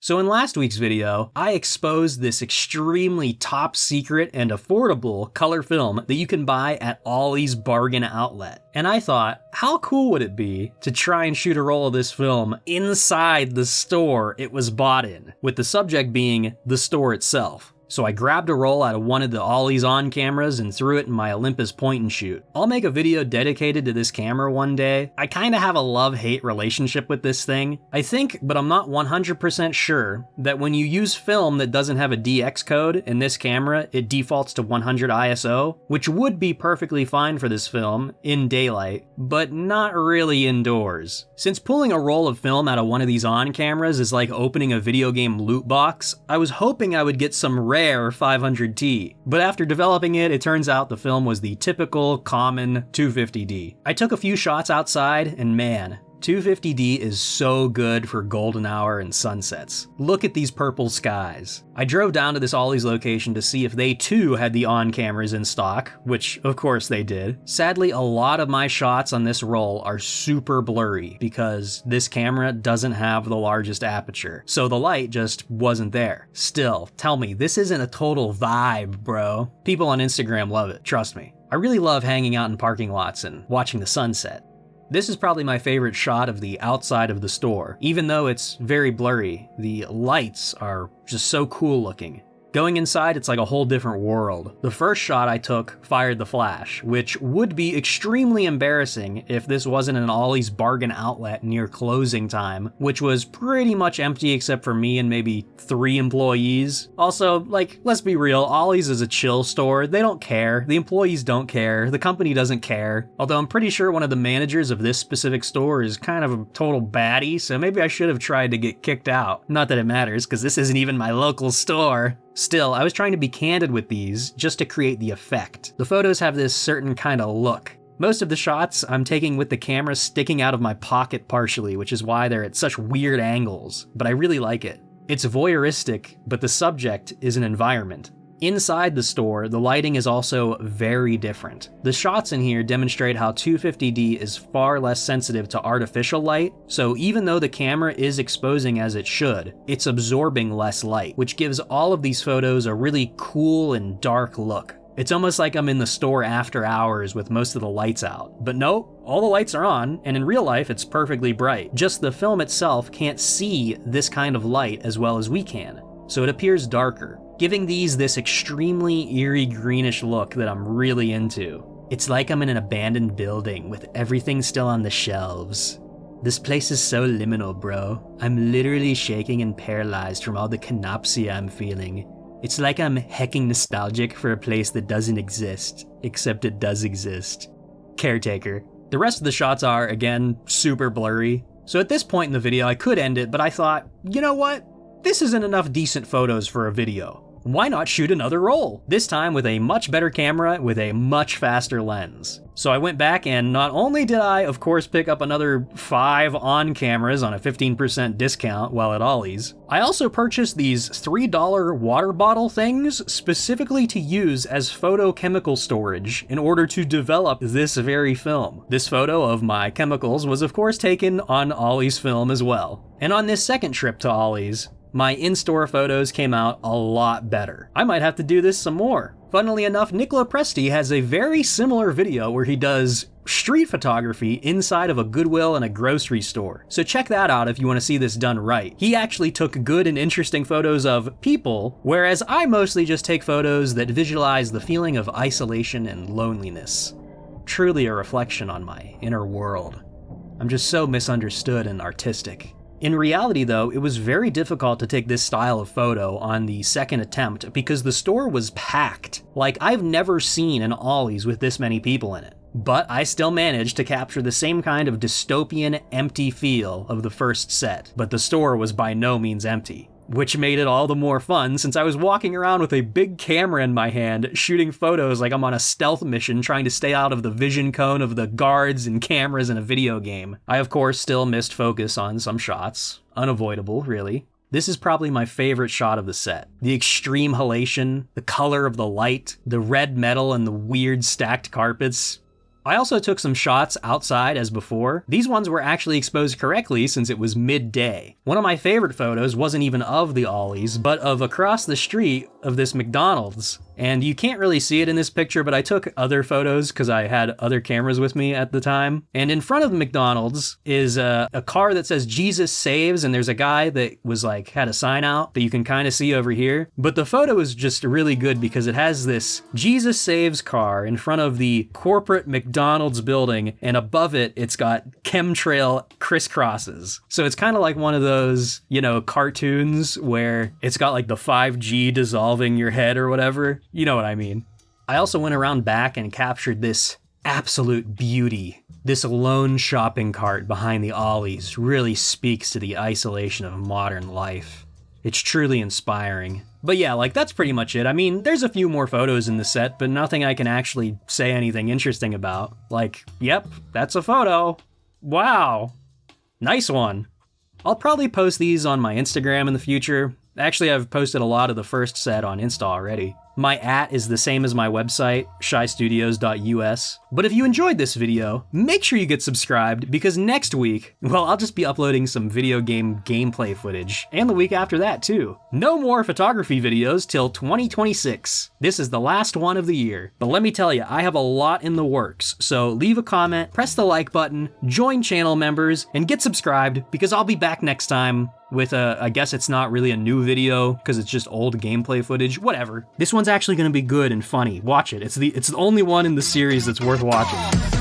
So in last week's video, I exposed this extremely top secret and affordable color film that you can buy at Ollie's bargain outlet. And I thought, how cool would it be to try and shoot a roll of this film inside the store it was bought in, with the subject being the store itself. So I grabbed a roll out of one of the Ollie's on cameras and threw it in my Olympus point and shoot. I'll make a video dedicated to this camera one day. I kinda have a love-hate relationship with this thing. I think, but I'm not 100% sure, that when you use film that doesn't have a DX code in this camera, it defaults to 100 ISO, which would be perfectly fine for this film in daylight, but not really indoors. Since pulling a roll of film out of one of these on cameras is like opening a video game loot box, I was hoping I would get some rare 500T, but after developing it, it turns out the film was the typical, common 250D. I took a few shots outside, and man, 250D is so good for golden hour and sunsets. Look at these purple skies. I drove down to this Ollie's location to see if they too had the on cameras in stock, which of course they did. Sadly, a lot of my shots on this roll are super blurry because this camera doesn't have the largest aperture, so the light just wasn't there. Still, tell me, this isn't a total vibe, bro. People on Instagram love it, trust me. I really love hanging out in parking lots and watching the sunset. This is probably my favorite shot of the outside of the store. Even though it's very blurry, the lights are just so cool looking. Going inside, it's like a whole different world. The first shot I took fired the flash, which would be extremely embarrassing if this wasn't an Ollie's bargain outlet near closing time, which was pretty much empty except for me and maybe 3 employees. Also, like, let's be real, Ollie's is a chill store. They don't care. The employees don't care. The company doesn't care. Although I'm pretty sure one of the managers of this specific store is kind of a total baddie, so maybe I should have tried to get kicked out. Not that it matters, because this isn't even my local store. Still, I was trying to be candid with these just to create the effect. The photos have this certain kind of look. Most of the shots I'm taking with the camera sticking out of my pocket partially, which is why they're at such weird angles, but I really like it. It's voyeuristic, but the subject is an environment. Inside the store, the lighting is also very different. The shots in here demonstrate how 250D is far less sensitive to artificial light, so even though the camera is exposing as it should, it's absorbing less light, which gives all of these photos a really cool and dark look. It's almost like I'm in the store after hours with most of the lights out. But nope, all the lights are on, and in real life it's perfectly bright. Just the film itself can't see this kind of light as well as we can, so it appears darker, giving these this extremely eerie greenish look that I'm really into. It's like I'm in an abandoned building with everything still on the shelves. This place is so liminal, bro. I'm literally shaking and paralyzed from all the canopsia I'm feeling. It's like I'm hecking nostalgic for a place that doesn't exist, except it does exist. Caretaker. The rest of the shots are, again, super blurry. So at this point in the video, I could end it, but I thought, you know what? This isn't enough decent photos for a video. Why not shoot another roll? This time with a much better camera with a much faster lens. So I went back and not only did I, of course, pick up another 5 on cameras on a 15% discount while at Ollie's, I also purchased these $3 water bottle things specifically to use as photochemical storage in order to develop this very film. This photo of my chemicals was of course taken on Ollie's film as well. And on this second trip to Ollie's, my in-store photos came out a lot better. I might have to do this some more. Funnily enough, Nicola Presti has a very similar video where he does street photography inside of a Goodwill and a grocery store. So check that out if you want to see this done right. He actually took good and interesting photos of people, whereas I mostly just take photos that visualize the feeling of isolation and loneliness. Truly a reflection on my inner world. I'm just so misunderstood and artistic. In reality though, it was very difficult to take this style of photo on the second attempt because the store was packed. Like, I've never seen an Ollie's with this many people in it. But I still managed to capture the same kind of dystopian, empty feel of the first set, but the store was by no means empty. Which made it all the more fun since I was walking around with a big camera in my hand, shooting photos like I'm on a stealth mission trying to stay out of the vision cone of the guards and cameras in a video game. I of course still missed focus on some shots. Unavoidable, really. This is probably my favorite shot of the set. The extreme halation, the color of the light, the red metal and the weird stacked carpets. I also took some shots outside as before. These ones were actually exposed correctly since it was midday. One of my favorite photos wasn't even of the Ollies, but of across the street of this McDonald's. And you can't really see it in this picture, but I took other photos because I had other cameras with me at the time. And in front of the McDonald's is a car that says Jesus Saves, and there's a guy that was like, had a sign out that you can kind of see over here. But the photo is just really good because it has this Jesus Saves car in front of the corporate McDonald's building, and above it, it's got chemtrail crisscrosses. So it's kind of like one of those, you know, cartoons where it's got like the 5G dissolving your head or whatever. You know what I mean. I also went around back and captured this absolute beauty. This lone shopping cart behind the Ollies really speaks to the isolation of modern life. It's truly inspiring. But yeah, like that's pretty much it. I mean, there's a few more photos in the set, but nothing I can actually say anything interesting about. Like, yep, that's a photo. Wow. Nice one. I'll probably post these on my Instagram in the future. Actually, I've posted a lot of the first set on Insta already. My @ is the same as my website, shystudios.us. But if you enjoyed this video, make sure you get subscribed because next week, well, I'll just be uploading some video game gameplay footage, and the week after that too. No more photography videos till 2026. This is the last one of the year. But let me tell you, I have a lot in the works, so leave a comment, press the like button, join channel members, and get subscribed because I'll be back next time with I guess it's not really a new video because it's just old gameplay footage, whatever. This one's actually gonna be good and funny. Watch it. It's the only one in the series that's worth watching.